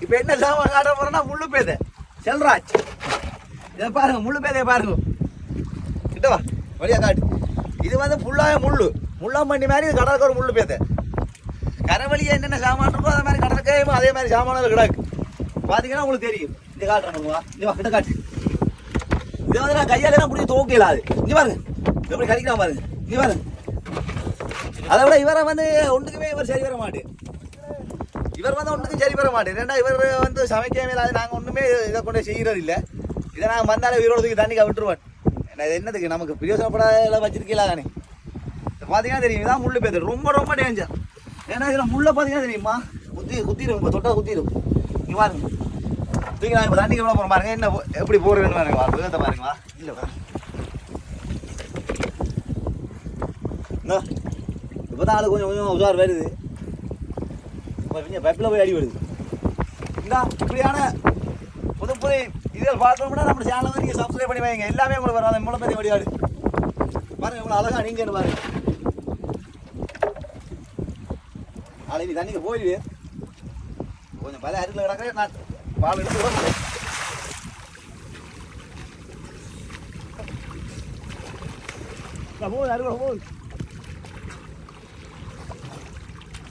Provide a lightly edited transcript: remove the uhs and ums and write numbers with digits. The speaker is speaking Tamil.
இப்போ என்ன சாமான் காட்ட போறோம்னா முள்ளு பேதை செல்ராஜ். இதை பாருங்க, முள்ளு பேதையை பாருங்க. கிட்டவா வழியா காட்டு. இது வந்து ஃபுல்லாக முள்ளாம்பண்டி மாதிரி இது கடலுக்கு ஒரு முள்ளு பேதை. கரவழியை என்னென்ன சாமான் இருக்கோ அதே மாதிரி கடற்கையும் அதே மாதிரி சாமான்கள் கிடக்கு. பார்த்தீங்கன்னா உங்களுக்கு தெரியும். இது காட்டுறோம்வா, இது கிட்ட காட்டு. இது வந்து நான் கையாலாம் பிடிச்சி துவக்கலாது. இங்கே பாருங்க எப்படி கடிக்கலாம் பாருங்க. இங்கே பாருங்க. அதை விட இவரை வந்து ஒன்றுக்குமே இவர் சரி வர மாட்டேன். இவர் வந்து ஒன்றுக்கும் சரி வர மாட்டேன். ஏன்னா இவர் வந்து சமைக்கவே இல்லாது. நாங்கள் ஒன்றுமே இதை கொண்டு செய்கிறது இல்லை. இதை நாங்கள் வந்தாலே உயிரோடத்துக்கு தண்ணிக்கு விட்டுருவேன். இது என்னதுக்கு நமக்கு பிரயோசனப்படாத வச்சிருக்கீங்களா தானே. பார்த்தீங்கன்னா தெரியும், இதான் முள்ளு பேர் ரொம்ப ரொம்ப டேஞ்சர். ஏன்னா இதில் முள்ளை பார்த்தீங்கன்னா தெரியுமா, குத்திடும். இப்போ தொட்டா குத்திடும். இங்கே பாருங்க, தூக்கி நான் இப்போ தண்ணிக்கு எவ்வளோ போகிறோம் பாருங்க. என்ன எப்படி போகிறேன்னு பாருங்க, வேகத்தை பாருங்களா. இல்லை இப்போ தான் ஆளு கொஞ்சம் கொஞ்சம் உஷார் வருது. கொஞ்சம் பைப்பில் போய் அடி வருது. இந்தா இப்படியான புது புது இதில் பார்க்கணும்னா நம்ம சேனலை வந்து நீங்கள் சப்ஸ்கிரைப் பண்ணி வைங்க. எல்லாமே உங்களுக்கு வரும். அந்த முளை பெரிய வழியாடு பாருங்க, இவ்வளோ அழகா நீங்கன்னு பாருங்க. நாளைக்கு தண்ணிக்கு போயிடுவேன். கொஞ்சம் பல அருகில் கிடக்க நான் பால் எடுத்து போகுது, அருகில் போகுது.